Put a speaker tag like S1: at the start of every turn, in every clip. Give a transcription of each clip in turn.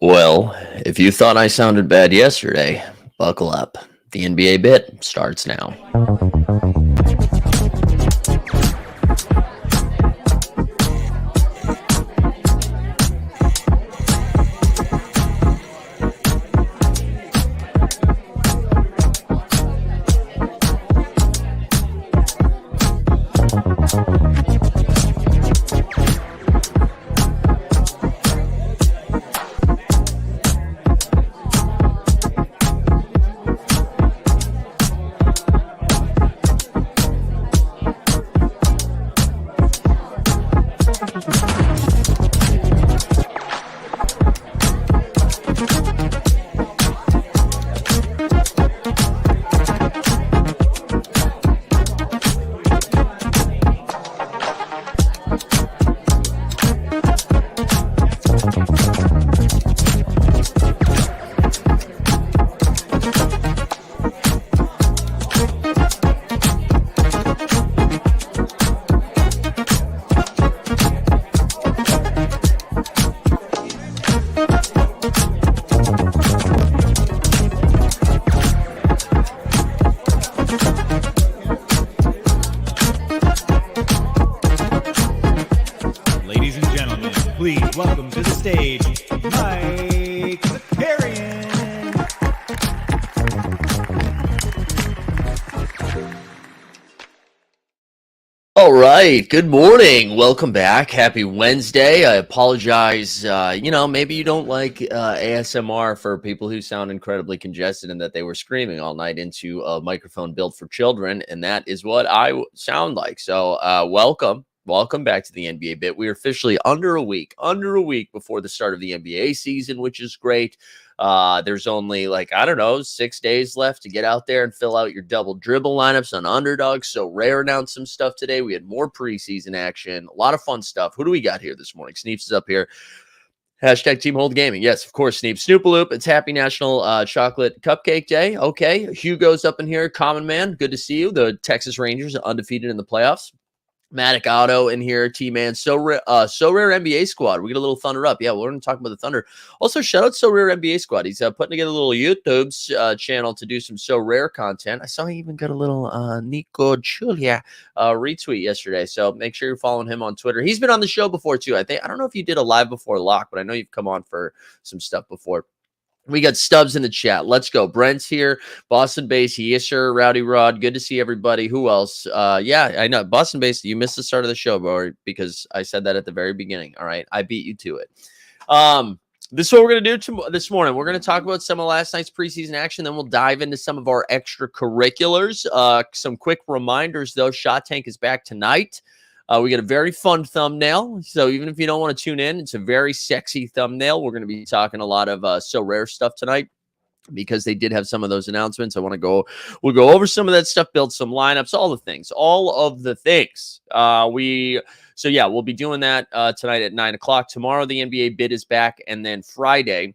S1: Well, if you thought I sounded bad yesterday, buckle up. The NBA bit starts now.
S2: Ladies and gentlemen, please welcome to the stage, Mike Zakarian.
S1: All right. Good morning. Welcome back. Happy Wednesday. I apologize. Maybe you don't like ASMR for people who sound incredibly congested and that they were screaming all night into a microphone built for children. And that is what I sound like. So welcome. Welcome back to the NBA bit. We're officially under a week before the start of the NBA season, which is great. There's only 6 days left to get out there and fill out your double dribble lineups on Underdog. SORARE announced some stuff today. We had more preseason action, a lot of fun stuff. Who do we got here this morning? Sneeps is up here. Hashtag Team Hold Gaming. Yes, of course, Sneep. Snoopaloop. It's Happy National Chocolate Cupcake Day. Okay. Hugo's up in here. Common Man. Good to see you. The Texas Rangers are undefeated in the playoffs. Matic Auto in here, T-Man, SORARE NBA squad. We get a little Thunder up. Yeah, we're going to talk about the Thunder. Also, shout out SORARE NBA squad. He's putting together a little YouTube channel to do some SORARE content. I saw he even got a little Nico Julia retweet yesterday. So make sure you're following him on Twitter. He's been on the show before too. I don't know if you did a live before lock, but I know you've come on for some stuff before. We got Stubbs in the chat. Let's go. Brent's here. Boston Base. Yes, sir. Rowdy Rod. Good to see everybody. Who else? Yeah, I know. Boston Base, you missed the start of the show, bro, because I said that at the very beginning. All right. I beat you to it. This is what we're going to do this morning. We're going to talk about some of last night's preseason action. Then we'll dive into some of our extracurriculars. Some quick reminders, though. Shot Tank is back tonight. We got a very fun thumbnail. So even if you don't want to tune in, it's a very sexy thumbnail. We're going to be talking a lot of SORARE stuff tonight because they did have some of those announcements. We'll go over some of that stuff, build some lineups, all of the things. We'll be doing that tonight at 9 o'clock. Tomorrow, the NBA bid is back. And then Friday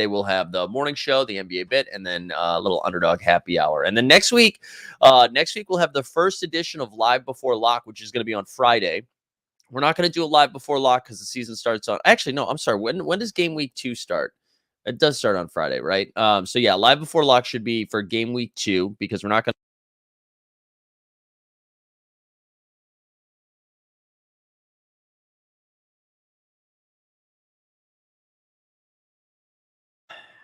S1: we'll have the morning show, the NBA bit, and then a little Underdog happy hour. And then next week we'll have the first edition of Live Before Lock, which is going to be on Friday. We're not going to do a Live Before Lock because the season starts on. Actually, no, I'm sorry. When does game week 2 start? It does start on Friday, right? Live Before Lock should be for game week 2 because we're not going to.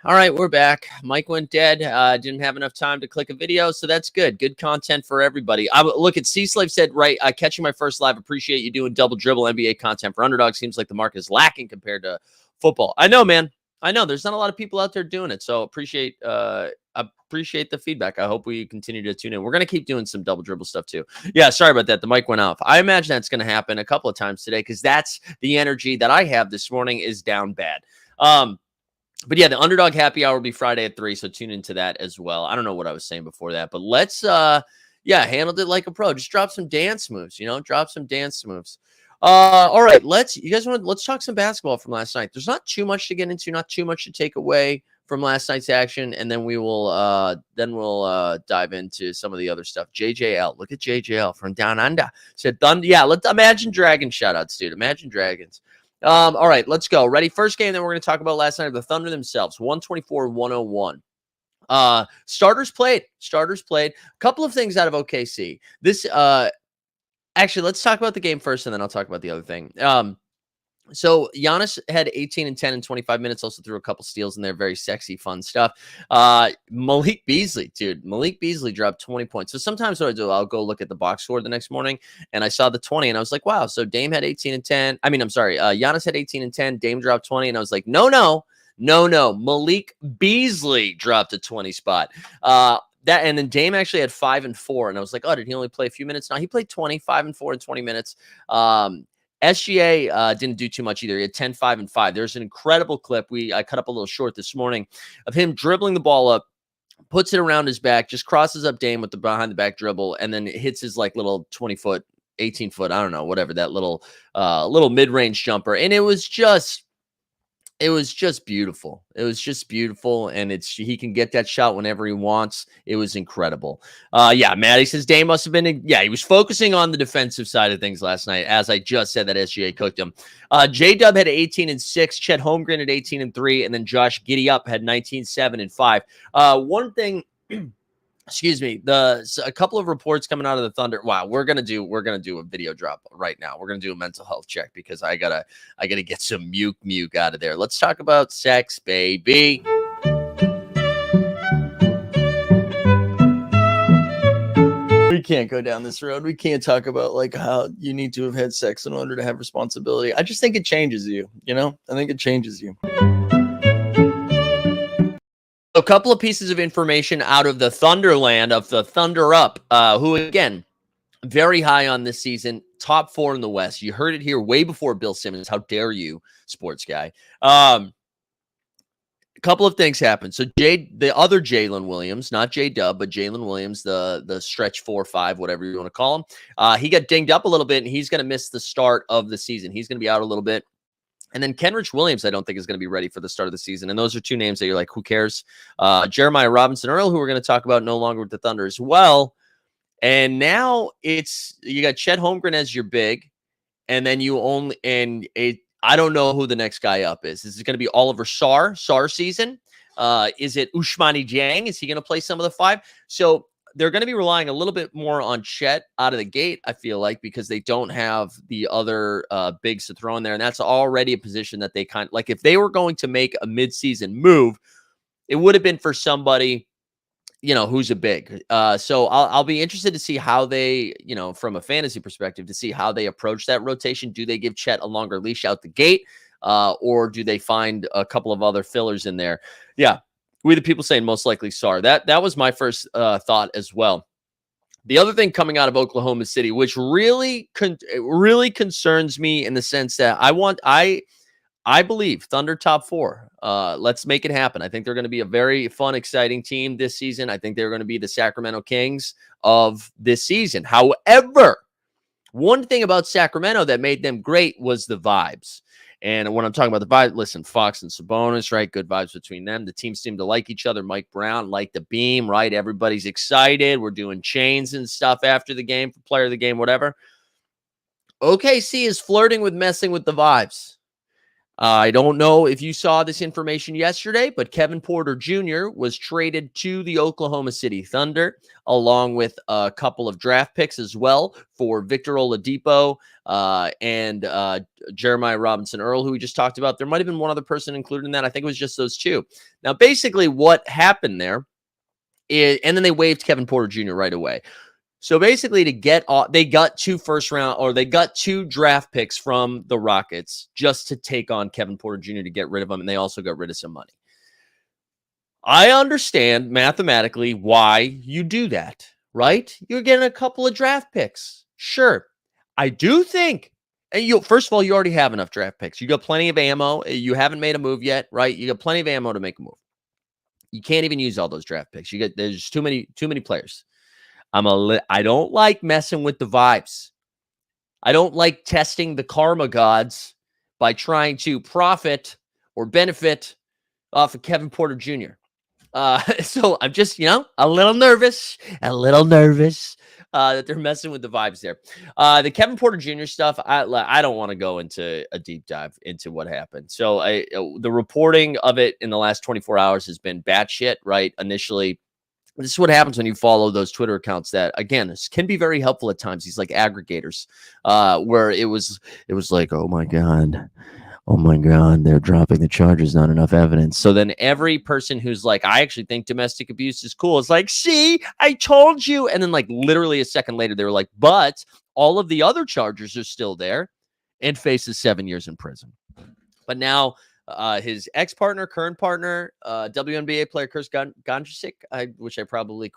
S1: All right, we're back. Mike went dead. Didn't have enough time to click a video, so that's good. Good content for everybody. Look at C-Slave said, right, catching my first live. Appreciate you doing double dribble NBA content for Underdog. Seems like the market is lacking compared to football. I know, man. I know. There's not a lot of people out there doing it, so appreciate the feedback. I hope we continue to tune in. We're going to keep doing some double dribble stuff, too. Yeah, sorry about that. The mic went off. I imagine that's going to happen a couple of times today because that's the energy that I have this morning is down bad. But yeah, the Underdog happy hour will be Friday at 3, so tune into that as well. I don't know what I was saying before that, but let's handled it like a pro. Just drop some dance moves, drop some dance moves. All right, let's talk some basketball from last night. There's not too much to get into, not too much to take away from last night's action, and then we'll dive into some of the other stuff. JJL, look at JJL from down under. Said Thunder. Yeah, let's Imagine Dragons shout outs, dude. Imagine Dragons. All right, let's go. Ready? First game that we're going to talk about last night of the Thunder themselves, 124-101. Starters played. A couple of things out of OKC. Actually, let's talk about the game first, and then I'll talk about the other thing. So Giannis had 18 and 10 in 25 minutes, also threw a couple steals in there. Very sexy, fun stuff. Malik Beasley dropped 20 points. So sometimes what I do, I'll go look at the box score the next morning, and I saw the 20, and I was like, wow, so Dame had 18 and 10. Giannis had 18 and 10. Dame dropped 20, and I was like, no. Malik Beasley dropped a 20 spot. And then Dame actually had 5 and 4, and I was like, oh, did he only play a few minutes? No, he played 5 and 4 in 20 minutes. SGA didn't do too much either. He had 10, 5, and 5. There's an incredible clip. I cut up a little short this morning of him dribbling the ball up, puts it around his back, just crosses up Dame with the behind the back dribble, and then it hits his like little 20-foot, 18-foot, I don't know, whatever, that little mid-range jumper. And it was just beautiful. And he can get that shot whenever he wants. It was incredible. Maddie says Dame must have been, he was focusing on the defensive side of things last night. As I just said, that SGA cooked him. J-Dub had 18 and 6. Chet Holmgren had 18 and 3. And then Josh Giddey-Up had 19, 7, and 5. One thing, excuse me, a couple of reports coming out of the Thunder. Wow, we're gonna do a video drop right now. We're gonna do a mental health check because I gotta get some muke out of there. Let's talk about sex, baby. We can't go down this road. We can't talk about like how you need to have had sex in order to have responsibility. I just think it changes you. I think it changes you. A couple of pieces of information out of the Thunderland of the Thunder Up, who, again, very high on this season, top 4 in the West. You heard it here way before Bill Simmons. How dare you, sports guy? A couple of things happened. So the other Jalen Williams, not J-Dub, but Jalen Williams, the stretch 4-5, whatever you want to call him, he got dinged up a little bit, and he's going to miss the start of the season. He's going to be out a little bit. And then Kenrich Williams, I don't think is going to be ready for the start of the season. And those are two names that you're like, who cares? Jeremiah Robinson-Earl, who we're going to talk about, no longer with the Thunder as well. And now you got Chet Holmgren as your big. And then I don't know who the next guy up is. Is it going to be Oliver Sarr season? Is it Ousmane Dieng? Is he going to play some of the 5? So they're going to be relying a little bit more on Chet out of the gate, I feel like, because they don't have the other bigs to throw in there. And that's already a position that they kind of like. If they were going to make a midseason move, it would have been for somebody, who's a big. So I'll be interested to see how they, from a fantasy perspective, to see how they approach that rotation. Do they give Chet a longer leash out the gate, or do they find a couple of other fillers in there? Yeah. We the people saying most likely Sarr. That was my first thought as well. The other thing coming out of Oklahoma City, which really concerns me in the sense that I believe Thunder top 4. Let's make it happen. I think they're going to be a very fun, exciting team this season. I think they're going to be the Sacramento Kings of this season. However, one thing about Sacramento that made them great was the vibes. And when I'm talking about the vibe, listen, Fox and Sabonis, right? Good vibes between them. The teams seem to like each other. Mike Brown liked the beam, right? Everybody's excited. We're doing chains and stuff after the game for player of the game, whatever. OKC is flirting with messing with the vibes. I don't know if you saw this information yesterday, but Kevin Porter Jr. was traded to the Oklahoma City Thunder, along with a couple of draft picks as well for Victor Oladipo and Jeremiah Robinson-Earl, who we just talked about. There might have been one other person included in that. I think it was just those two. Now, basically what happened there is, and then they waived Kevin Porter Jr. right away. So basically they got 2 draft picks from the Rockets just to take on Kevin Porter Jr. to get rid of him. And they also got rid of some money. I understand mathematically why you do that, right? You're getting a couple of draft picks. Sure. I do think, and first of all, you already have enough draft picks. You got plenty of ammo. You haven't made a move yet, right? You got plenty of ammo to make a move. You can't even use all those draft picks. There's too many players. I don't like messing with the vibes. I don't like testing the karma gods by trying to profit or benefit off of Kevin Porter Jr. So I'm just, a little nervous. that they're messing with the vibes there. The Kevin Porter Jr. stuff, I don't want to go into a deep dive into what happened. So the reporting of it in the last 24 hours has been batshit, right? Initially, this is what happens when you follow those Twitter accounts that, again, can be very helpful at times. These like aggregators, where it was like, oh my God, they're dropping the charges, not enough evidence. So then every person who's like, I actually think domestic abuse is cool, is like, see, I told you. And then like literally a second later, they were like, but all of the other charges are still there, and faces 7 years in prison. But now his ex-partner, current partner, WNBA player Chris Gondresic, which I probably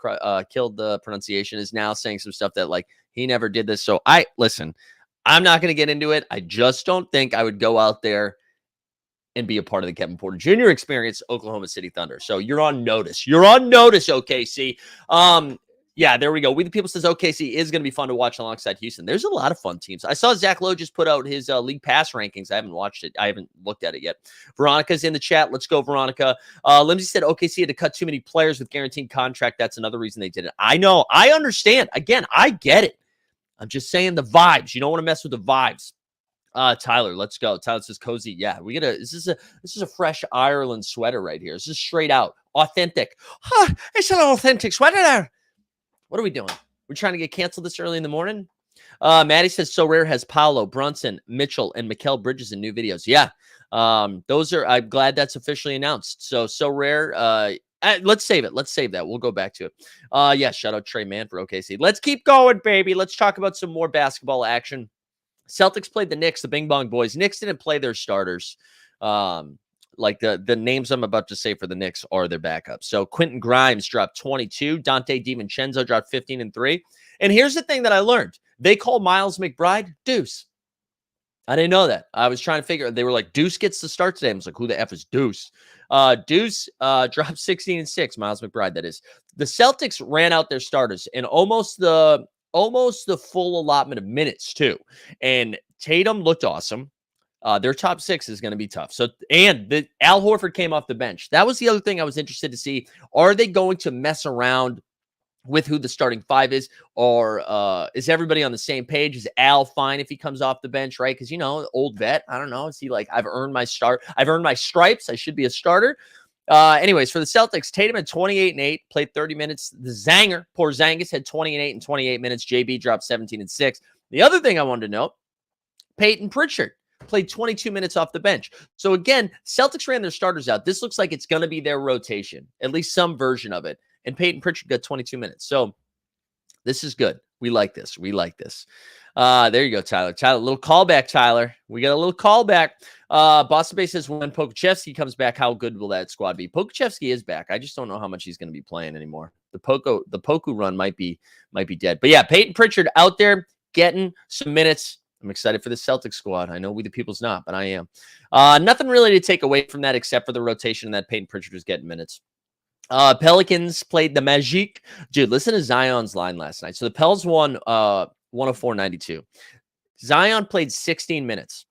S1: killed the pronunciation, is now saying some stuff that like he never did this. So listen, I'm not going to get into it. I just don't think I would go out there and be a part of the Kevin Porter Jr. experience, Oklahoma City Thunder. So you're on notice. You're on notice, OKC. Yeah, there we go. We the People says OKC is going to be fun to watch alongside Houston. There's a lot of fun teams. I saw Zach Lowe just put out his league pass rankings. I haven't watched it. I haven't looked at it yet. Veronica's in the chat. Let's go, Veronica. Lindsay said OKC had to cut too many players with guaranteed contract. That's another reason they did it. I know. I understand. Again, I get it. I'm just saying the vibes. You don't want to mess with the vibes. Tyler, let's go. Tyler says cozy. Yeah, this is a fresh Ireland sweater right here. This is straight out authentic. It's an authentic sweater there. What are we doing? We're trying to get canceled this early in the morning. Maddie says SORARE has Paolo, Brunson, Mitchell, and Mikal Bridges in new videos. Yeah, those are. I'm glad that's officially announced. So SORARE. Let's save it. Let's save that. We'll go back to it. Yeah, shout out Trey Mann for OKC. Let's keep going, baby. Let's talk about some more basketball action. Celtics played the Knicks, the Bing Bong Boys. Knicks didn't play their starters. Like the names I'm about to say for the Knicks are their backups. So Quentin Grimes dropped 22. Dante DiVincenzo dropped 15 and 3. And here's the thing that I learned. They call Miles McBride Deuce. I didn't know that. I was trying to figure. They were like, Deuce gets the start today. I was like, who the F is Deuce? Deuce dropped 16 and 6. Miles McBride, that is. The Celtics ran out their starters and almost the full allotment of minutes too. And Tatum looked awesome. Their top six is going to be tough. So, and Al Horford came off the bench. That was the other thing I was interested to see. Are they going to mess around with who the starting five is, or is everybody on the same page? Is Al fine if he comes off the bench, right? Because, old vet. I don't know. Is he like, I've earned my start. I've earned my stripes. I should be a starter. Anyways, for the Celtics, Tatum had 28 and 8, played 30 minutes. The Zanger, Porzingis, had 20 and 8 and 28 minutes. JB dropped 17 and 6. The other thing I wanted to note, Peyton Pritchard played 22 minutes off the bench. So again, Celtics ran their starters out. This looks like it's going to be their rotation, at least some version of it. And Peyton Pritchard got 22 minutes. So this is good. We like this. We like this. There you go, Tyler. Tyler, little callback, Tyler. We got a little callback. Boston Bay says when Pokuševski comes back, how good will that squad be? Pokuševski is back. I just don't know how much he's going to be playing anymore. The Poku run might be dead. But yeah, Peyton Pritchard out there getting some minutes. I'm excited for the Celtics squad. I know we the people's not, but I am. Nothing really to take away from that except for the rotation that Peyton Pritchard was getting minutes. Pelicans played the Magic. Dude, listen to Zion's line last night. So the Pels won 104-92. Zion played 16 minutes.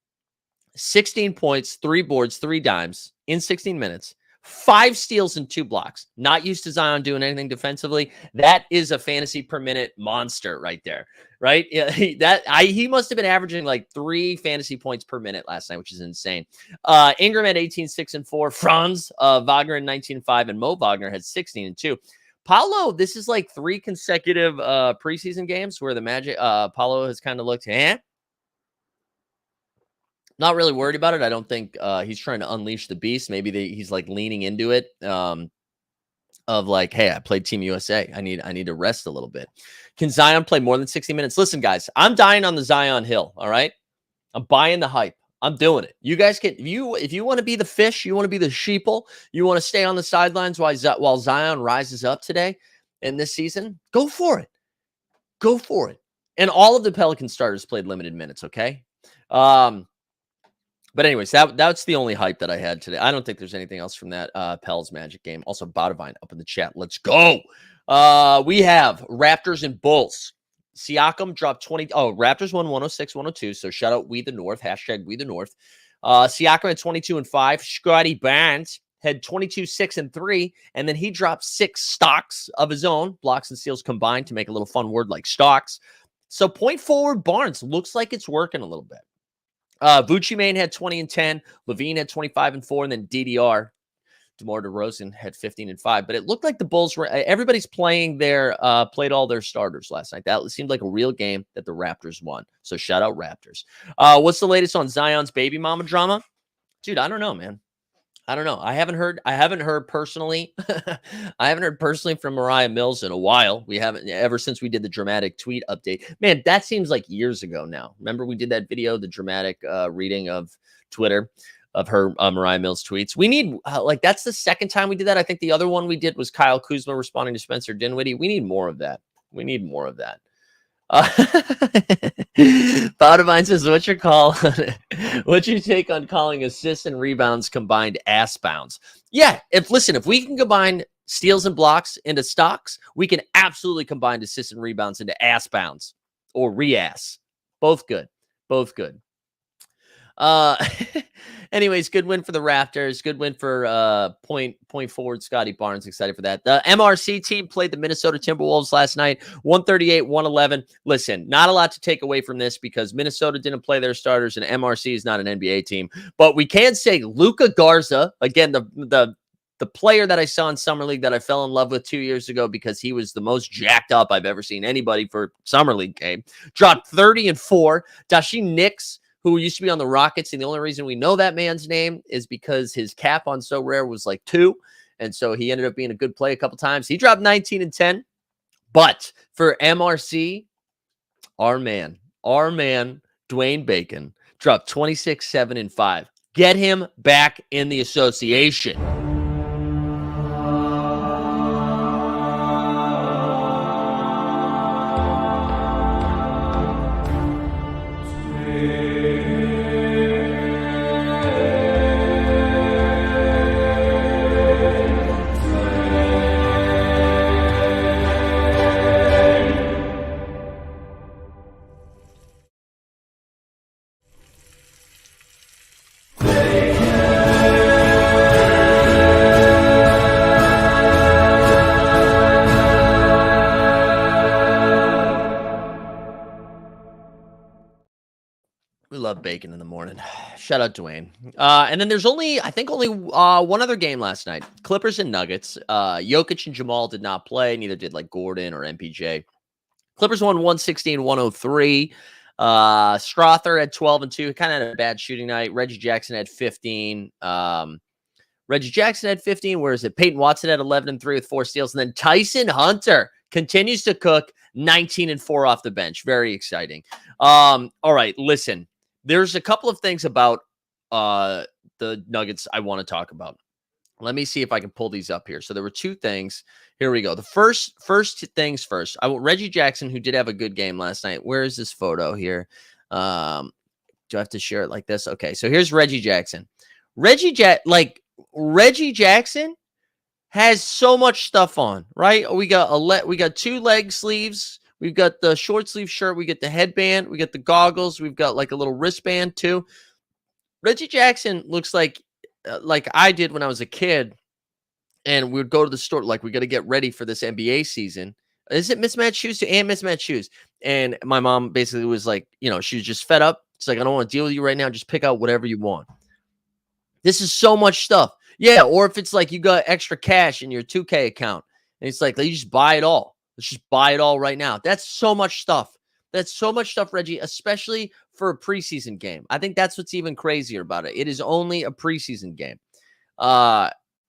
S1: 16 points, 3 boards, 3 dimes in 16 minutes. 5 steals and 2 blocks. Not used to Zion doing anything defensively. That is a fantasy per minute monster right there, right? Yeah, he must have been averaging like 3 fantasy points per minute last night, which is insane. Ingram had 18, 6 and 4. Franz Wagner had 19 and 5, and Mo Wagner had 16 and 2. Paolo, this is like 3 consecutive preseason games where the Magic Paolo has kind of looked, not really worried about it. I don't think he's trying to unleash the beast. Maybe he's like leaning into it of like, hey, I played Team USA. I need to rest a little bit. Can Zion play more than 60 minutes? Listen, guys, I'm dying on the Zion hill. All right. I'm buying the hype. I'm doing it. You guys can, if you want to be the fish, you want to be the sheeple, you want to stay on the sidelines while Zion rises up today in this season, go for it. Go for it. And all of the Pelican starters played limited minutes. Okay. But anyways, that's the only hype that I had today. I don't think there's anything else from that Pels Magic game. Also, Bodavine up in the chat. Let's go. We have Raptors and Bulls. Siakam dropped 20. Oh, Raptors won 106-102. So shout out We the North. Hashtag We the North. Siakam had 22 and 5. Scotty Barnes had 22, 6, and 3, and then he dropped 6 stocks of his own, blocks and steals combined, to make a little fun word like stocks. So point forward Barnes looks like it's working a little bit. Vucci Main had 20 and 10. Levine had 25 and 4, and then DeMar DeRozan had 15 and 5. But it looked like the Bulls were, everybody's played all their starters last night. That seemed like a real game that the Raptors won. So shout out Raptors. What's the latest on Zion's baby mama drama? Dude, I don't know, man. I don't know. I haven't heard personally. I haven't heard personally from Mariah Mills in a while. We haven't, ever since we did the dramatic tweet update. Man, that seems like years ago now. Remember we did that video, the dramatic reading of Twitter of her Mariah Mills tweets. We need that's the second time we did that. I think the other one we did was Kyle Kuzma responding to Spencer Dinwiddie. We need more of that. Bottomine says, what's your call? What's your take on calling assists and rebounds combined ass bounds? Yeah, if we can combine steals and blocks into stocks, we can absolutely combine assists and rebounds into ass bounds or re-ass. Both good. Anyways, good win for the Raptors. Good win for point forward Scotty Barnes. Excited for that. The MRC team played the Minnesota Timberwolves last night, 138-111. Listen, not a lot to take away from this because Minnesota didn't play their starters and MRC is not an NBA team. But we can say Luka Garza, again, the player that I saw in Summer League that I fell in love with 2 years ago because he was the most jacked up I've ever seen anybody for Summer League game, dropped 30 and 4. Dasheen Nix, who used to be on the Rockets, and the only reason we know that man's name is because his cap on SORARE was like 2, and so he ended up being a good play a couple times. He dropped 19 and 10, but for MRC, our man, Dwayne Bacon, dropped 26, 7, and 5. Get him back in the association. We love bacon in the morning. Shout out Dwayne. And then there's only one other game last night. Clippers and Nuggets. Jokic and Jamal did not play. Neither did Gordon or MPJ. Clippers won 116-103. Strother had 12 and 2. Kind of had a bad shooting night. Reggie Jackson had 15. Where is it? Peyton Watson had 11 and 3 with 4 steals. And then Tyson Hunter continues to cook, 19 and 4 off the bench. Very exciting. All right, listen. There's a couple of things about the Nuggets I want to talk about. Let me see if I can pull these up here. So there were 2 things. Here we go. The first things first. Reggie Jackson, who did have a good game last night. Where is this photo here? Do I have to share it like this? Okay, so here's Reggie Jackson. Reggie Jackson has so much stuff on, right? We got 2 leg sleeves. We've got the short sleeve shirt. We get the headband. We got the goggles. We've got like a little wristband too. Reggie Jackson looks like I did when I was a kid, and we would go to the store. Like, we got to get ready for this NBA season. Is it mismatched shoes too? And mismatched shoes. And my mom basically was like, she was just fed up. It's like, I don't want to deal with you right now. Just pick out whatever you want. This is so much stuff. Yeah. Or if it's like you got extra cash in your 2K account, and it's like, you just buy it all. Let's just buy it all right now. That's so much stuff. Reggie, especially for a preseason game. I think that's what's even crazier about it. It is only a preseason game.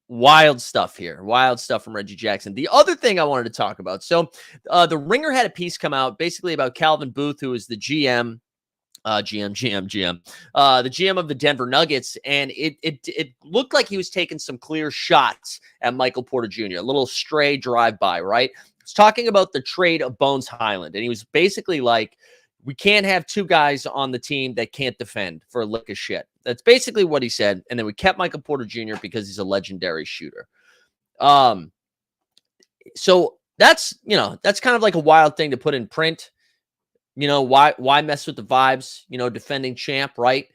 S1: Wild stuff here. Wild stuff from Reggie Jackson. The other thing I wanted to talk about. So the Ringer had a piece come out basically about Calvin Booth, who is the GM. The GM of the Denver Nuggets, and it looked like he was taking some clear shots at Michael Porter Jr., a little stray drive-by, right? He's talking about the trade of Bones Highland, and he was basically like, we can't have 2 guys on the team that can't defend for a lick of shit. That's basically what he said, and then we kept Michael Porter Jr. because he's a legendary shooter. So that's kind of like a wild thing to put in print. Why mess with the vibes? Defending champ, right?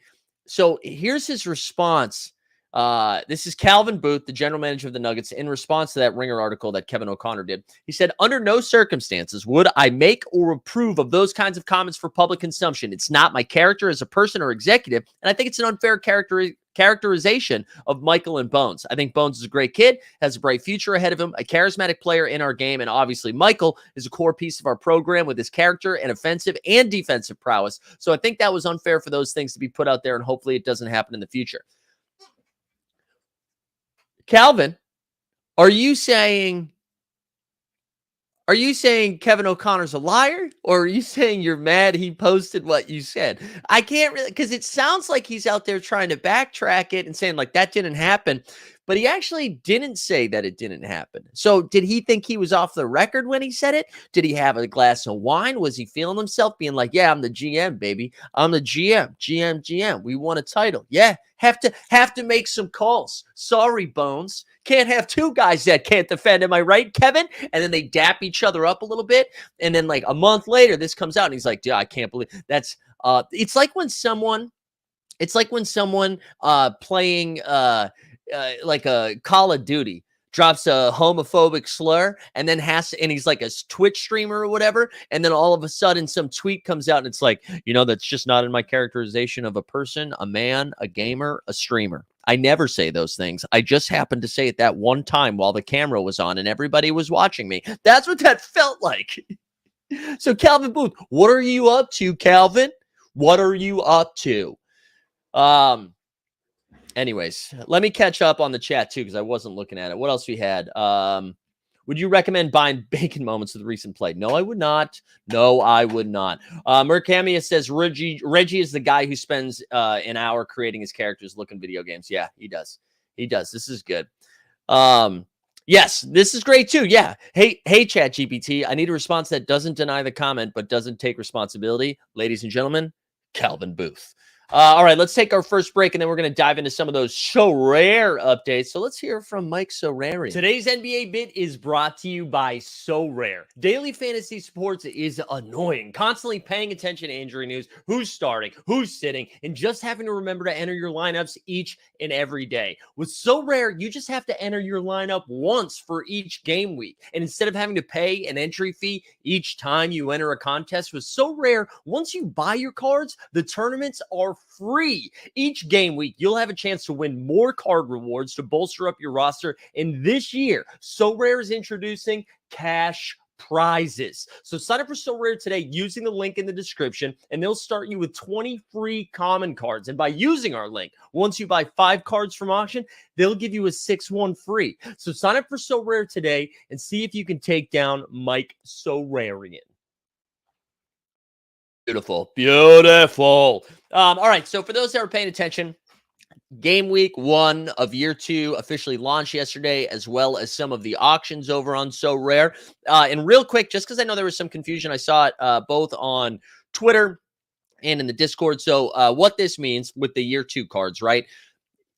S1: So here's his response This is Calvin Booth, the general manager of the Nuggets, in response to that Ringer article that Kevin O'Connor did. He said, under no circumstances would I make or approve of those kinds of comments for public consumption. It's not my character as a person or executive, and I think it's an unfair characterization of Michael and Bones. I think Bones is a great kid, has a bright future ahead of him, a charismatic player in our game, and obviously Michael is a core piece of our program with his character and offensive and defensive prowess. So I think that was unfair for those things to be put out there, and hopefully it doesn't happen in the future. Calvin, are you saying Kevin O'Connor's a liar, or are you saying you're mad he posted what you said? I can't really, because it sounds like he's out there trying to backtrack it and saying like that didn't happen, but he actually didn't say that it didn't happen. So did he think he was off the record when he said it? Did he have a glass of wine? Was he feeling himself being like, yeah, I'm the GM, baby. I'm the GM. We won a title. Yeah. Have to make some calls. Sorry, Bones. Can't have two guys that can't defend. Am I right, Kevin? And then they dap each other up a little bit. And then like a month later, this comes out and he's like, yeah, I can't believe that's it's like when someone playing like a Call of Duty drops a homophobic slur and then and he's like a Twitch streamer or whatever. And then all of a sudden some tweet comes out and it's like, that's just not in my characterization of a person, a man, a gamer, a streamer. I never say those things. I just happened to say it that one time while the camera was on and everybody was watching me. That's what that felt like. So Calvin Booth, what are you up to, Calvin? What are you up to? Anyways, let me catch up on the chat too, because I wasn't looking at it. What else we had? Would you recommend buying bacon moments with recent play? No, I would not. No, I would not. Mercamia says Reggie is the guy who spends an hour creating his characters, looking video games. Yeah, he does. He does. This is good. Yes, this is great too. Yeah. Hey, ChatGPT, I need a response that doesn't deny the comment, but doesn't take responsibility. Ladies and gentlemen, Calvin Booth. All right, let's take our first break, and then we're going to dive into some of those SORARE updates. So let's hear from Mike SORARE. Today's NBA Bit is brought to you by SORARE. Daily fantasy sports is annoying. Constantly paying attention to injury news, who's starting, who's sitting, and just having to remember to enter your lineups each and every day. With SORARE, you just have to enter your lineup once for each game week. And instead of having to pay an entry fee each time you enter a contest, with SORARE, once you buy your cards, the tournaments are free. Each game week, you'll have a chance to win more card rewards to bolster up your roster. And this year, SORARE is introducing cash prizes. So sign up for SORARE today using the link in the description, and they'll start you with 20 free common cards. And by using our link, once you buy 5 cards from auction, they'll give you a 6th free. So sign up for SORARE today and see if you can take down Mike SORAREan. Beautiful. All right. So for those that are paying attention, game week 1 of year 2 officially launched yesterday, as well as some of the auctions over on SORARE. And real quick, just because I know there was some confusion, I saw it both on Twitter and in the Discord. So what this means with the year 2 cards, right?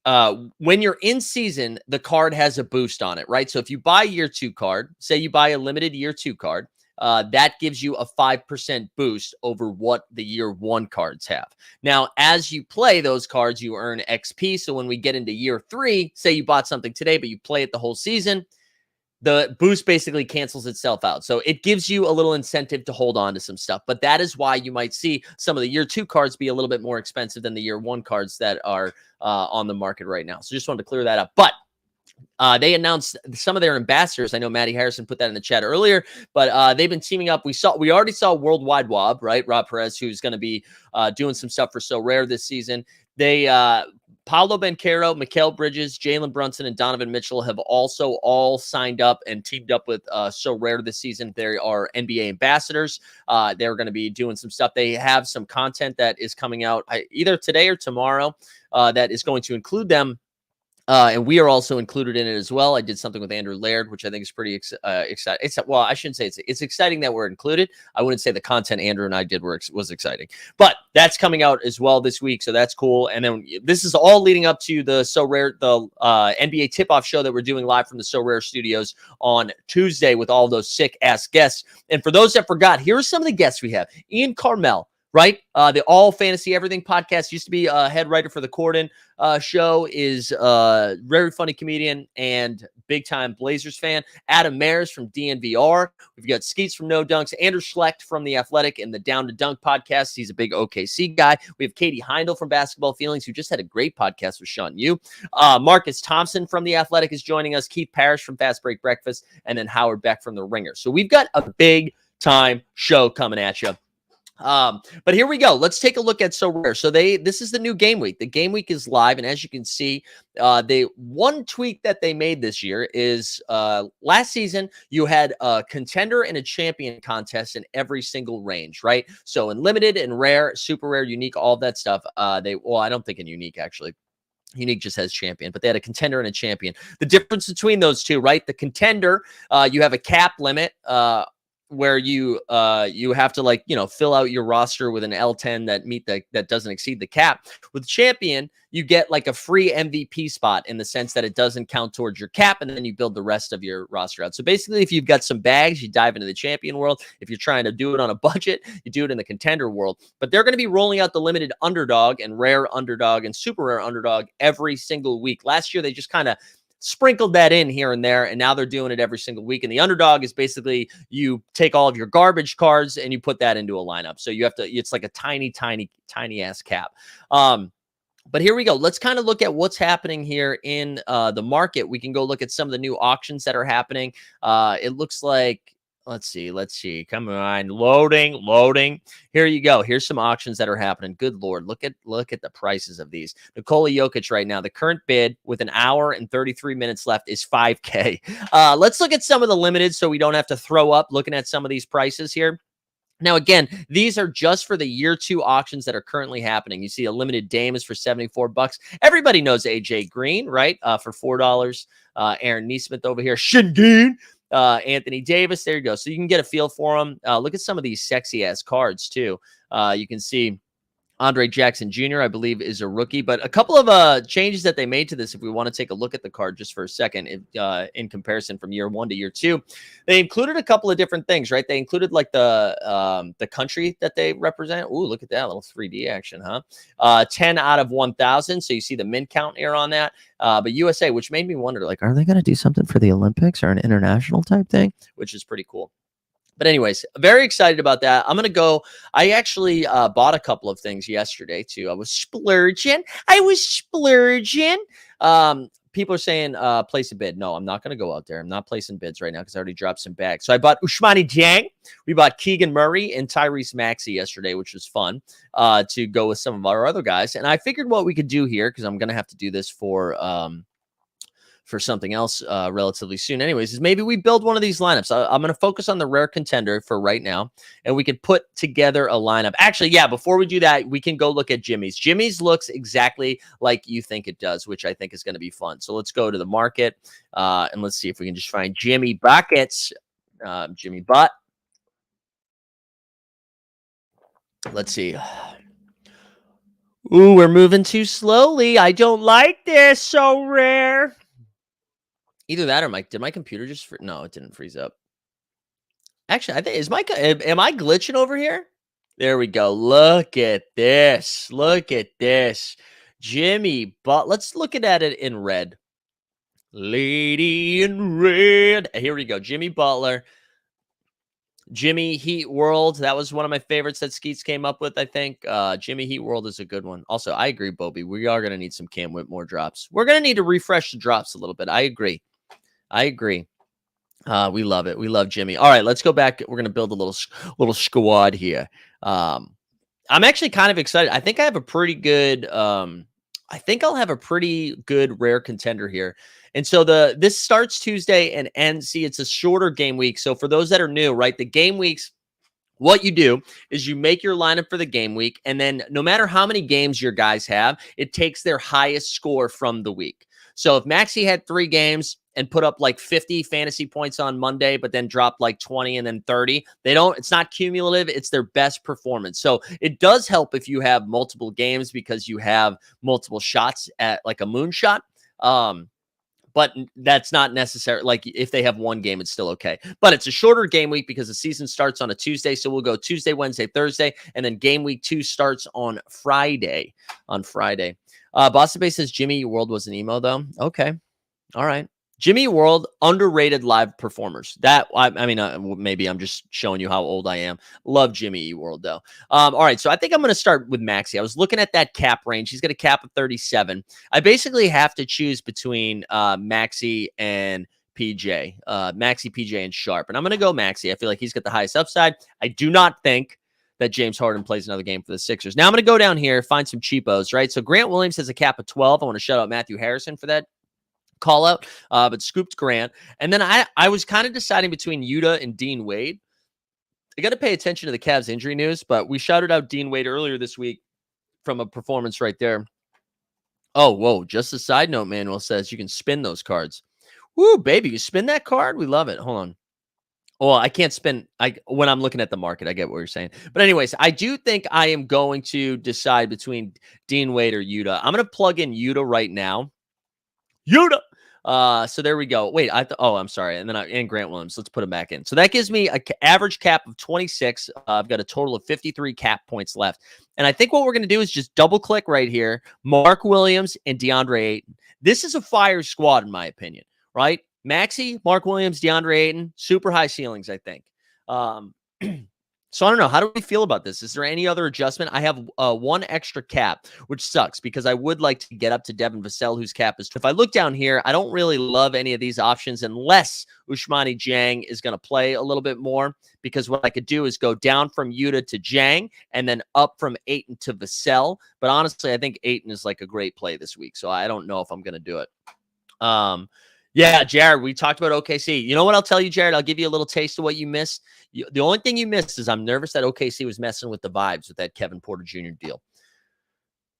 S1: When you're in season, the card has a boost on it, right? So if you buy a year 2 card, say you buy a limited year 2 card, that gives you a 5% boost over what the year 1 cards have. Now, as you play those cards, you earn XP. So when we get into year 3, say you bought something today, but you play it the whole season, the boost basically cancels itself out. So it gives you a little incentive to hold on to some stuff. But that is why you might see some of the year 2 cards be a little bit more expensive than the year 1 cards that are on the market right now. So just wanted to clear that up. But they announced some of their ambassadors. I know Matty Harrison put that in the chat earlier, but they've been teaming up. We already saw Worldwide Wob, right? Rob Perez, who's going to be doing some stuff for SORARE this season. They Paolo Banchero, Mikal Bridges, Jalen Brunson, and Donovan Mitchell have also all signed up and teamed up with SORARE this season. They are NBA ambassadors. They're going to be doing some stuff. They have some content that is coming out either today or tomorrow that is going to include them. And we are also included in it as well. I did something with Andrew Laird, which I think is pretty exciting. Well, I shouldn't say it's exciting that we're included. I wouldn't say the content Andrew and I did was exciting, but that's coming out as well this week. So that's cool. And then this is all leading up to the SORARE, the NBA tip-off show that we're doing live from the SORARE studios on Tuesday with all those sick-ass guests. And for those that forgot, here are some of the guests we have. Ian Carmel, right? The All Fantasy Everything podcast. Used to be head writer for the Corden show. Is a very funny comedian and big time Blazers fan. Adam Mares from DNVR. We've got Skeets from No Dunks. Andrew Schlecht from The Athletic and the Down to Dunk podcast. He's a big OKC guy. We have Katie Heindel from Basketball Feelings, who just had a great podcast with Sean Yu. Marcus Thompson from The Athletic is joining us. Keith Parrish from Fast Break Breakfast. And then Howard Beck from The Ringer. So we've got a big time show coming at you. But here we go. Let's take a look at SORARE. So this is the new game week. The game week is live, and as you can see, one tweak that they made this year is last season you had a contender and a champion contest in every single range, right? So in limited and rare, super rare, unique, all that stuff. I don't think in unique actually. Unique just has champion, but they had a contender and a champion. The difference between those two, right? The contender, you have a cap limit. Where you have to fill out your roster with an L10 that doesn't exceed the cap. With champion, you get like a free MVP spot in the sense that it doesn't count towards your cap, and then you build the rest of your roster out. So basically, if you've got some bags, you dive into the champion world. If you're trying to do it on a budget, you do it in the contender world. But they're going to be rolling out the limited underdog and rare underdog and super rare underdog every single week. Last year, they just kind of sprinkled that in here and there, and now they're doing it every single week. And the underdog is basically you take all of your garbage cards and you put that into a lineup. So you have to, it's like a tiny ass cap. But here we go. Let's kind of look at what's happening here in the market. We can go look at some of the new auctions that are happening. It looks like, let's see. Come on, loading. Here you go. Here's some auctions that are happening. Good Lord, look at the prices of these. Nikola Jokic right now, the current bid with an hour and 33 minutes left is $5K. Let's look at some of the limited so we don't have to throw up looking at some of these prices here. Now, again, these are just for the year 2 auctions that are currently happening. You see a limited Dame is for $74. Everybody knows AJ Green, right? For $4. Aaron Nesmith over here. Shingin. Anthony Davis. There you go. So you can get a feel for them. Look at some of these sexy ass cards too. You can see Andre Jackson Jr., I believe, is a rookie, but a couple of changes that they made to this, if we want to take a look at the card just for a second, in comparison from year 1 to year 2, they included a couple of different things, right? They included like the country that they represent. Ooh, look at that little 3D action, huh? 10 out of 1,000. So you see the min count here on that. But USA, which made me wonder, like, are they going to do something for the Olympics or an international type thing? Which is pretty cool. But anyways, very excited about that. I'm going to go. I actually bought a couple of things yesterday, too. I was splurging. People are saying place a bid. No, I'm not going to go out there. I'm not placing bids right now because I already dropped some bags. So I bought Ousmane Dieng. We bought Keegan Murray and Tyrese Maxey yesterday, which was fun to go with some of our other guys. And I figured what we could do here, because I'm going to have to do this for something else relatively soon anyways, is maybe we build one of these lineups. I'm going to focus on the rare contender for right now, and we could put together a lineup. Actually, yeah, before we do that, we can go look at Jimmy's. Jimmy's looks exactly like you think it does, which I think is going to be fun. So let's go to the market, and let's see if we can just find Jimmy Buckets. Jimmy Butt. Let's see. Ooh, we're moving too slowly. I don't like this. So rare. Either that or did my computer just no, it didn't freeze up. Actually, I think am I glitching over here? There we go. Look at this. Jimmy, but let's look at it in red. Lady in red. Here we go. Jimmy Butler. Jimmy Heat World. That was one of my favorites that Skeets came up with, I think. Jimmy Heat World is a good one. Also, I agree, Bobby. We are going to need some Cam Whitmore drops. We're going to need to refresh the drops a little bit. I agree. We love it. We love Jimmy. All right, let's go back. We're going to build a little squad here. I'm actually kind of excited. I think I have a pretty good I'll have a pretty good rare contender here. And so this starts Tuesday and ends. See, it's a shorter game week. So for those that are new, right, the game weeks, what you do is you make your lineup for the game week, and then no matter how many games your guys have, it takes their highest score from the week. So if Maxey had 3 games and put up like 50 fantasy points on Monday, but then dropped like 20 and then 30, it's not cumulative. It's their best performance. So it does help if you have multiple games because you have multiple shots at like a moonshot. But that's not necessary. Like if they have one game, it's still okay. But it's a shorter game week because the season starts on a Tuesday. So we'll go Tuesday, Wednesday, Thursday, and then game week 2 starts on Friday. Boston Bay says Jimmy World was an emo though. Okay. All right. Jimmy World, underrated live performers. That I mean, maybe I'm just showing you how old I am. Love Jimmy E. World though. All right, so I think I'm going to start with Maxey. I was looking at that cap range. He's got a cap of 37. I basically have to choose between Maxey and PJ, Maxey, PJ, and Sharp, and I'm going to go Maxey. I feel like he's got the highest upside. I do not think that James Harden plays another game for the Sixers. Now I'm going to go down here, find some cheapos, right? So Grant Williams has a cap of 12. I want to shout out Matthew Harrison for that call out, but scooped Grant. And then I was kind of deciding between Yuta and Dean Wade. I got to pay attention to the Cavs injury news, but we shouted out Dean Wade earlier this week from a performance right there. Oh, whoa. Just a side note, Manuel says you can spin those cards. Woo, baby. You spin that card? We love it. Hold on. Well, I can't spin when I'm looking at the market. I get what you're saying. But anyways, I do think I am going to decide between Dean Wade or Yuta. I'm going to plug in Yuta right now. Yuta. So there we go. Wait, I'm sorry. And then and Grant Williams. Let's put him back in. So that gives me an average cap of 26. I've got a total of 53 cap points left. And I think what we're going to do is just double click right here. Mark Williams and DeAndre Ayton. This is a fire squad, in my opinion, right? Maxey, Mark Williams, DeAndre Ayton, super high ceilings, I think. So I don't know. How do we feel about this? Is there any other adjustment? I have one extra cap, which sucks because I would like to get up to Devin Vassell, whose cap is. If I look down here, I don't really love any of these options unless Ousmane Dieng is going to play a little bit more, because what I could do is go down from Yuta to Dieng and then up from Ayton to Vassell. But honestly, I think Ayton is like a great play this week, so I don't know if I'm going to do it. Yeah, Jared, we talked about OKC. You know what I'll tell you, Jared? I'll give you a little taste of what you missed. The only thing you missed is I'm nervous that OKC was messing with the vibes with that Kevin Porter Jr. deal.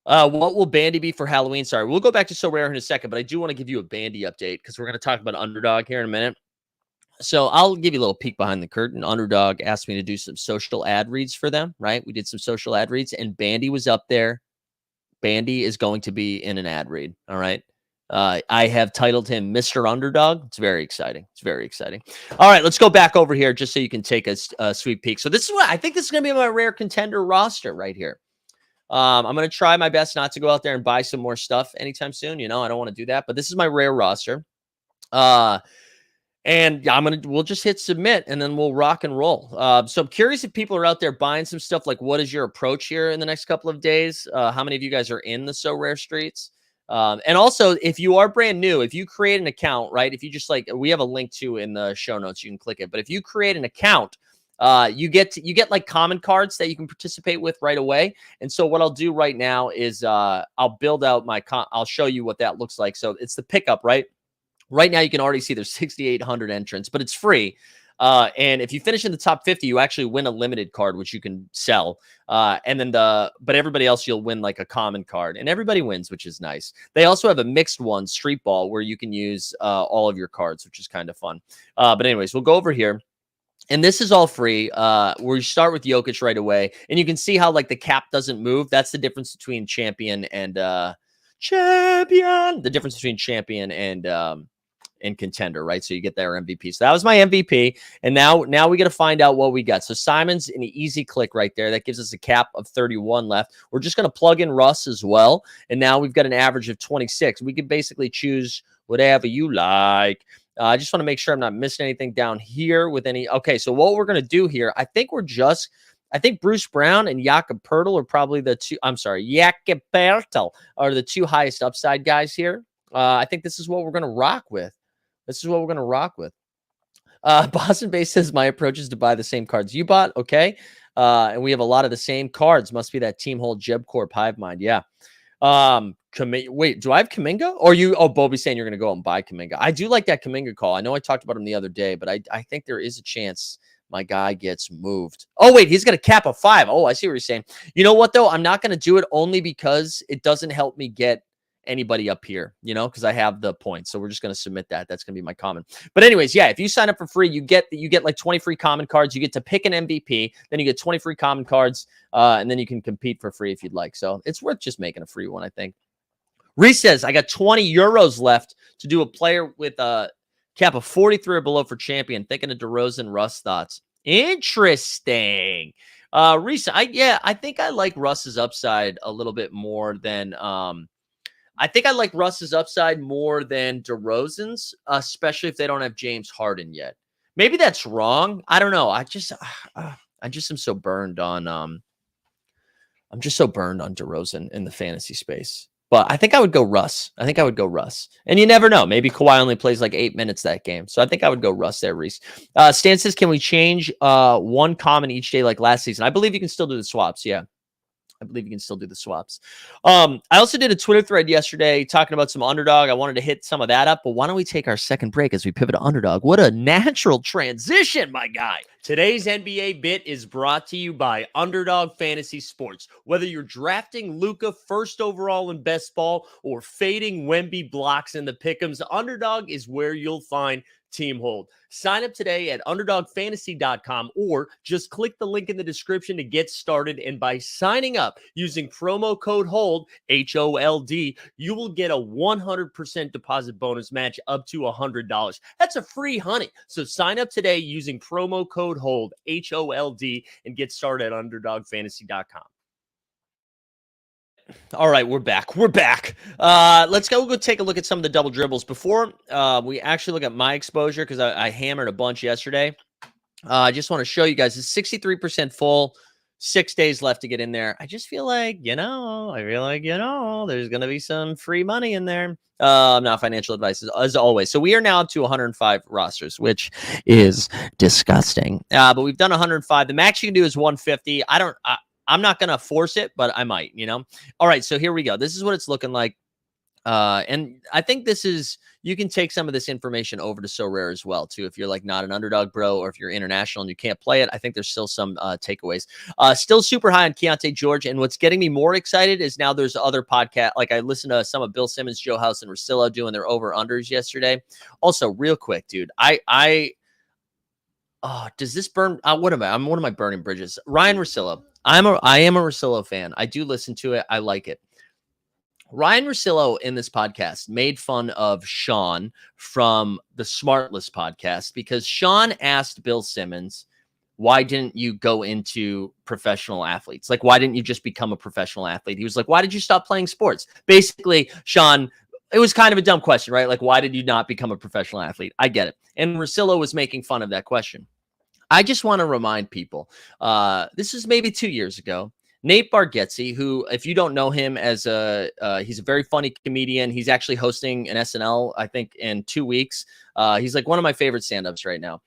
S1: What will Bandy be for Halloween? Sorry, we'll go back to SORARE in a second, but I do want to give you a Bandy update because we're going to talk about Underdog here in a minute. So I'll give you a little peek behind the curtain. Underdog asked me to do some social ad reads for them, right? We did some social ad reads, and Bandy was up there. Bandy is going to be in an ad read, all right? I have titled him Mr. Underdog. It's very exciting. It's very exciting. All right, let's go back over here just so you can take a sweet peek. So this is what I think this is going to be my rare contender roster right here. I'm going to try my best not to go out there and buy some more stuff anytime soon. You know, I don't want to do that, but this is my rare roster. And we'll just hit submit and then we'll rock and roll. So I'm curious if people are out there buying some stuff. Like, what is your approach here in the next couple of days? How many of you guys are in the SORARE streets? And also, if you are brand new, if you create an account, right? If you just we have a link to in the show notes, you can click it. But if you create an account, you get like common cards that you can participate with right away. And so what I'll do right now is I'll build out I'll show you what that looks like. So it's the pickup, right? Right now, you can already see there's 6,800 entrants, but it's free. And if you finish in the top 50, you actually win a limited card, which you can sell. And then but everybody else, you'll win like a common card, and everybody wins, which is nice. They also have a mixed one, Street Ball, where you can use all of your cards, which is kind of fun. But anyways, we'll go over here. And this is all free. We start with Jokic right away, and you can see how like the cap doesn't move. That's the difference between champion and champion. The difference between champion and contender, right? So you get their MVP. So that was my MVP. And now we got to find out what we got. So Simon's an easy click right there. That gives us a cap of 31 left. We're just going to plug in Russ as well. And now we've got an average of 26. We can basically choose whatever you like. I just want to make sure I'm not missing anything down here with any. Okay, so what we're going to do here, I think Bruce Brown and Jakob Poeltl are probably the two. I'm sorry, Jakob Poeltl are the two highest upside guys here. I think this is what we're going to rock with. Boston Bay says my approach is to buy the same cards you bought. Okay. And we have a lot of the same cards. Must be that Team Hold Jeb Corp Hive Mind. Yeah. Wait, do I have Kuminga? Or Bobby's saying you're going to go out and buy Kuminga. I do like that Kuminga call. I know I talked about him the other day, but I think there is a chance my guy gets moved. Oh, wait, he's got a cap of 5. Oh, I see what you're saying. You know what, though? I'm not going to do it only because it doesn't help me get anybody up here, because I have the points. So we're just going to submit that. That's going to be my common. But anyways, yeah, if you sign up for free, you get like 20 free common cards. You get to pick an MVP. Then you get 20 free common cards. And then you can compete for free if you'd like. So it's worth just making a free one, I think. Reese says, I got 20 euros left to do a player with a cap of 43 or below for champion. Thinking of DeRozan, Russ thoughts. Interesting. Reese, I think I like Russ's upside a little bit more than I think I like Russ's upside more than DeRozan's, especially if they don't have James Harden yet. Maybe that's wrong. I don't know. I just am so burned on I'm just so burned on DeRozan in the fantasy space. But I think I would go Russ. And you never know. Maybe Kawhi only plays like 8 minutes that game. So I think I would go Russ there, Reese. Stan says, can we change one comment each day like last season? I believe you can still do the swaps. Yeah. I believe you can still do the swaps. I also did a Twitter thread yesterday talking about some Underdog. I wanted to hit some of that up, but why don't we take our second break as we pivot to Underdog? What a natural transition, my guy. Today's NBA bit is brought to you by Underdog Fantasy Sports. Whether you're drafting Luka first overall in best ball or fading Wemby blocks in the pick'ems, Underdog is where you'll find Team Hold. Sign up today at underdogfantasy.com or just click the link in the description to get started. And by signing up using promo code HOLD, HOLD, you will get a 100% deposit bonus match up to $100. That's a free honey. So sign up today using promo code HOLD, HOLD, and get started at underdogfantasy.com. All right, we're back. Let's go take a look at some of the double dribbles. Before we actually look at my exposure, because I hammered a bunch yesterday, I just want to show you guys it's 63% full, 6 days left to get in there. I just feel like, there's going to be some free money in there. Not financial advice, as always. So we are now up to 105 rosters, which is disgusting. But we've done 105. The max you can do is 150. I'm not going to force it, but I might, All right, so here we go. This is what it's looking like. And I think you can take some of this information over to SORARE as well, too. If you're like not an Underdog bro, or if you're international and you can't play it, I think there's still some takeaways. Still super high on Keontae George. And what's getting me more excited is now there's other podcasts. Like I listened to some of Bill Simmons, Joe House, and Russillo doing their over-unders yesterday. Also, real quick, dude, does this burn? What am I? I'm one of my burning bridges. Ryan Russillo. I am a Russillo fan. I do listen to it. I like it. Ryan Russillo in this podcast made fun of Sean from the Smartless podcast because Sean asked Bill Simmons, why didn't you go into professional athletes? Like, why didn't you just become a professional athlete? He was like, why did you stop playing sports? Basically, Sean, it was kind of a dumb question, right? Like, why did you not become a professional athlete? I get it. And Russillo was making fun of that question. I just want to remind people, this is maybe 2 years ago, Nate Bargatze, who, if you don't know him he's a very funny comedian. He's actually hosting an SNL, I think, in 2 weeks. He's like one of my favorite stand-ups right now.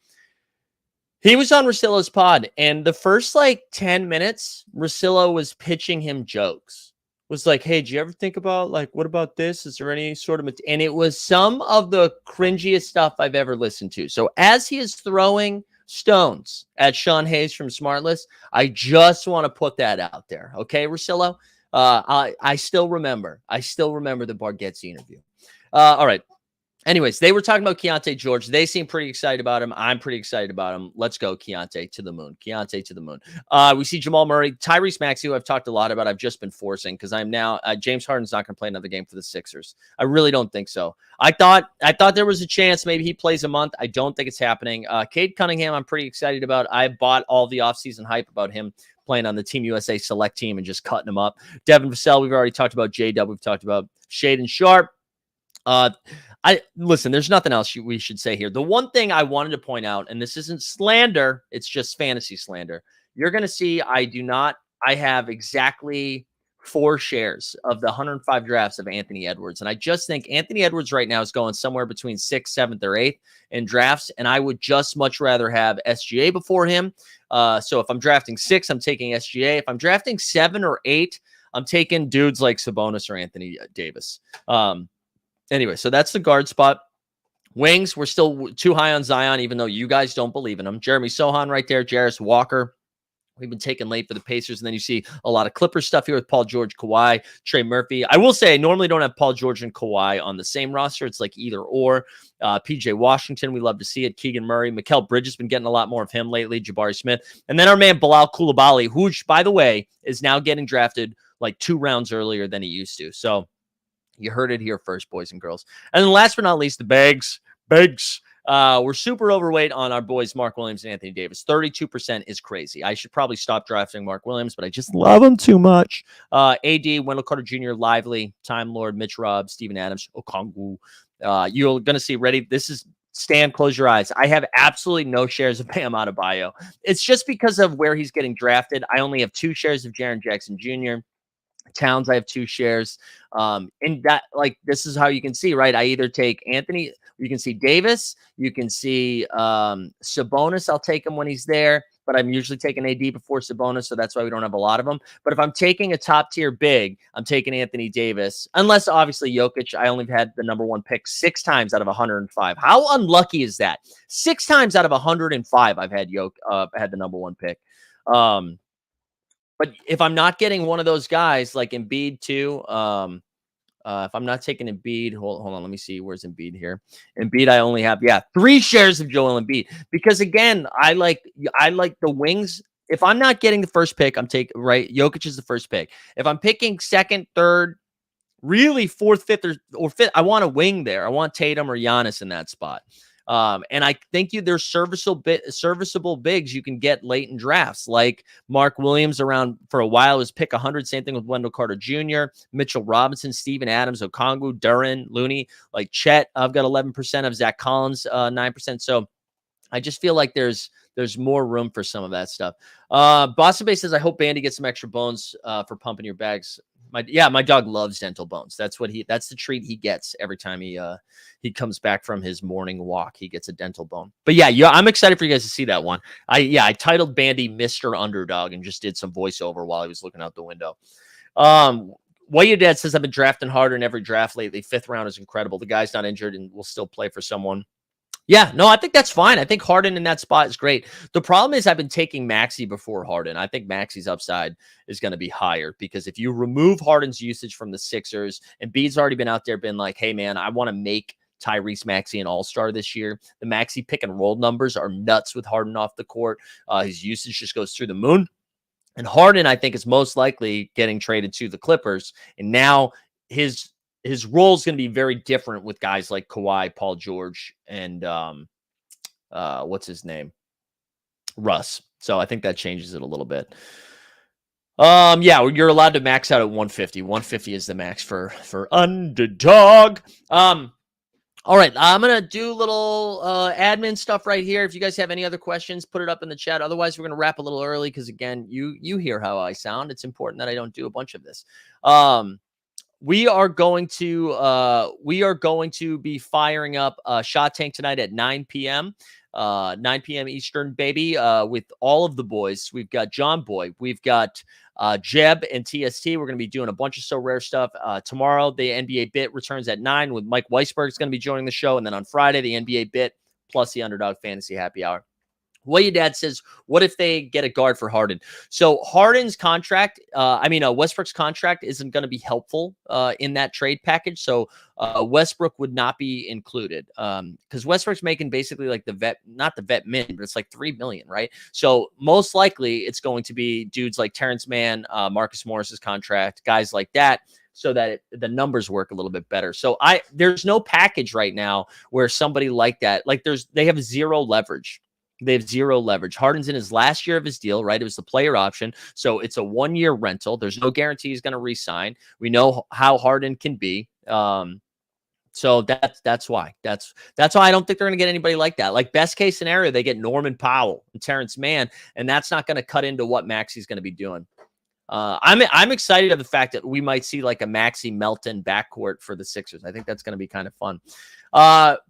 S1: He was on Russillo's pod, and the first 10 minutes, Russillo was pitching him jokes. Was like, hey, did you ever think about what about this? Is there any sort of, and it was some of the cringiest stuff I've ever listened to. So as he is throwing stones at Sean Hayes from Smartless, I just want to put that out there. Okay, Russillo? I still remember the Bargatze interview. All right. Anyways, they were talking about Keontae George. They seem pretty excited about him. I'm pretty excited about him. Let's go, Keontae to the moon. We see Jamal Murray, Tyrese Maxey, who I've talked a lot about. I've just been forcing because I'm now James Harden's not going to play another game for the Sixers. I really don't think so. I thought there was a chance maybe he plays a month. I don't think it's happening. Cade Cunningham, I'm pretty excited about. I bought all the offseason hype about him playing on the Team USA select team and just cutting him up. Devin Vassell, we've already talked about. J-Dub, we've talked about. Shaedon Sharpe. Listen, there's nothing else we should say here. The one thing I wanted to point out, and this isn't slander, it's just fantasy slander. You're going to see I have exactly 4 shares of the 105 drafts of Anthony Edwards. And I just think Anthony Edwards right now is going somewhere between 6th, 7th, or 8th in drafts. And I would just much rather have SGA before him. So if I'm drafting 6, I'm taking SGA. If I'm drafting 7 or 8, I'm taking dudes like Sabonis or Anthony Davis. Anyway, so that's the guard spot. Wings, we're still too high on Zion, even though you guys don't believe in him. Jeremy Sohan right there. Jarris Walker. We've been taken late for the Pacers. And then you see a lot of Clippers stuff here with Paul George, Kawhi, Trey Murphy. I will say I normally don't have Paul George and Kawhi on the same roster. It's like either or. PJ Washington, we love to see it. Keegan Murray. Mikal Bridges has been getting a lot more of him lately. Jabari Smith. And then our man Bilal Coulibaly, who, by the way, is now getting drafted 2 rounds earlier than he used to. So You heard it here first, boys and girls. And then last but not least, the Bags. We're super overweight on our boys, Mark Williams and Anthony Davis. 32% is crazy. I should probably stop drafting Mark Williams, but I just love him too much. AD, Wendell Carter Jr., Lively, Time Lord, Mitch Robb, Steven Adams, Okongwu. You're going to see, ready? This is Stan, close your eyes. I have absolutely no shares of Bam Adebayo. It's just because of where he's getting drafted. I only have 2 shares of Jaren Jackson Jr., Towns, I have 2 shares. And that, like, this is how you can see, right? I either take Anthony, you can see Davis, you can see Sabonis. I'll take him when he's there, but I'm usually taking AD before Sabonis, so that's why we don't have a lot of them. But if I'm taking a top tier big, I'm taking Anthony Davis, unless obviously Jokic. I only had the number 1 pick 6 times out of 105. How unlucky is that? 6 times out of 105, I've had had the number 1 pick. But if I'm not getting one of those guys like Embiid too, if I'm not taking Embiid, hold on, let me see. Where's Embiid here? Embiid, I only have 3 shares of Joel Embiid because again, I like the wings. If I'm not getting the first pick, I'm taking Jokic is the first pick. If I'm picking second, third, really fourth, fifth, or fifth, I want a wing there. I want Tatum or Giannis in that spot. And I think there's serviceable bigs you can get late in drafts, like Mark Williams around for a while was pick 100. Same thing with Wendell Carter Jr., Mitchell Robinson, Steven Adams, Okongwu, Duren, Looney, like Chet. I've got 11% of Zach Collins, 9%. So I just feel like there's more room for some of that stuff. Boston Bay says, I hope Bandy gets some extra bones for pumping your bags. My dog loves dental bones. That's the treat he gets every time he comes back from his morning walk. He gets a dental bone. But yeah, I'm excited for you guys to see that one. I titled Bandy Mr. Underdog and just did some voiceover while I was looking out the window. What Your Dad says, I've been drafting harder in every draft lately. 5th round is incredible. The guy's not injured and will still play for someone. Yeah, no, I think that's fine. I think Harden in that spot is great. The problem is I've been taking Maxey before Harden. I think Maxey's upside is going to be higher because if you remove Harden's usage from the Sixers, and Embiid's already been out there been like, hey, man, I want to make Tyrese Maxey an all-star this year. The Maxey pick and roll numbers are nuts with Harden off the court. His usage just goes through the moon. And Harden, I think, is most likely getting traded to the Clippers. And now his role is going to be very different with guys like Kawhi, Paul George, and what's his name? Russ. So I think that changes it a little bit. Yeah, you're allowed to max out at 150. 150 is the max for Underdog. All right, I'm going to do a little admin stuff right here. If you guys have any other questions, put it up in the chat. Otherwise, we're going to wrap a little early because, again, you hear how I sound. It's important that I don't do a bunch of this. We are going to be firing up Shot Tank tonight at 9 p.m. 9 p.m. Eastern, baby, with all of the boys. We've got John Boy. We've got Jeb and TST. We're going to be doing a bunch of So Rare stuff. Tomorrow, the NBA Bit returns at 9 with Mike Weisberg is going to be joining the show. And then on Friday, the NBA Bit plus the Underdog Fantasy Happy Hour. What Your Dad says, what if they get a guard for Harden? So Harden's contract, Westbrook's contract isn't going to be helpful in that trade package. So Westbrook would not be included because Westbrook's making basically like not the vet min, but it's like $3 million, right? So most likely it's going to be dudes like Terrence Mann, Marcus Morris's contract, guys like that, so that the numbers work a little bit better. So there's no package right now where somebody like that, they have 0 leverage. They have 0 leverage. Harden's in his last year of his deal, right? It was the player option. So it's a 1-year rental. There's no guarantee he's going to re-sign. We know how Harden can be. So that's why. That's why I don't think they're going to get anybody like that. Like best case scenario, they get Norman Powell and Terrence Mann, and that's not going to cut into what Maxey's going to be doing. I'm excited of the fact that we might see like a Maxey Melton backcourt for the Sixers. I think that's going to be kind of fun.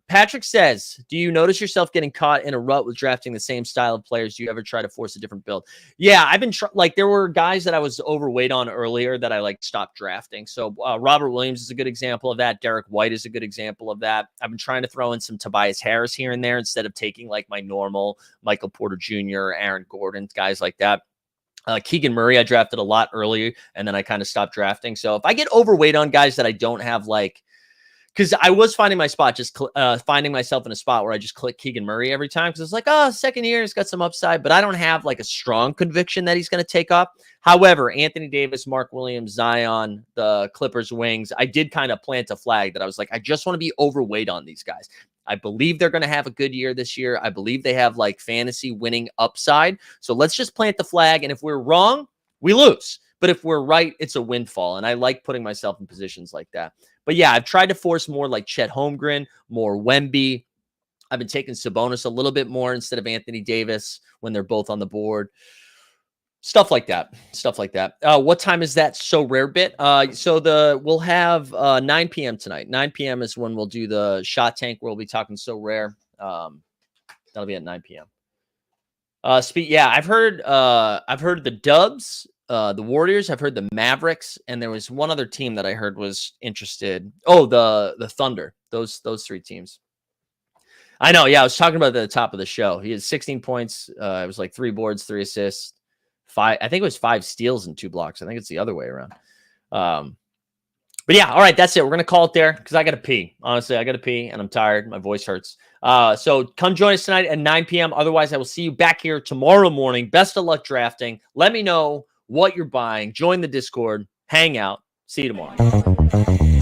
S1: Patrick says, do you notice yourself getting caught in a rut with drafting the same style of players? Do you ever try to force a different build? Yeah, I've been there were guys that I was overweight on earlier that I stopped drafting. So Robert Williams is a good example of that. Derek White is a good example of that. I've been trying to throw in some Tobias Harris here and there instead of taking like my normal Michael Porter Jr., Aaron Gordon, guys like that. Keegan Murray, I drafted a lot earlier, and then I kind of stopped drafting. So if I get overweight on guys that I don't have because I was finding my spot, just finding myself in a spot where I just click Keegan Murray every time because it's like, oh, second year, he's got some upside, but I don't have like a strong conviction that he's going to take up. However, Anthony Davis, Mark Williams, Zion, the Clippers wings, I did kind of plant a flag that I was like, I just want to be overweight on these guys. I believe they're going to have a good year this year. I believe they have like fantasy winning upside. So let's just plant the flag. And if we're wrong, we lose. But if we're right, it's a windfall. And I like putting myself in positions like that. But yeah, I've tried to force more like Chet Holmgren, more Wemby. I've been taking Sabonis a little bit more instead of Anthony Davis when they're both on the board. Stuff like that. Stuff like that. What time is that So Rare bit? We'll have 9 p.m. tonight. 9 p.m. is when we'll do the shot tank where we'll be talking So Rare. That'll be at 9 p.m. I've heard the Dubs, the Warriors. I've heard the Mavericks, and there was one other team that I heard was interested. Oh, the Thunder. Those three teams. I know. Yeah, I was talking about it at the top of the show. He had 16 points. It was like 3 boards, 3 assists, 5. I think it was 5 steals and 2 blocks. I think it's the other way around. But yeah, all right, that's it. We're gonna call it there because I gotta pee. Honestly, I gotta pee and I'm tired. My voice hurts. So come join us tonight at 9 p.m. Otherwise, I will see you back here tomorrow morning. Best of luck drafting. Let me know what you're buying. Join the Discord. Hang out. See you tomorrow.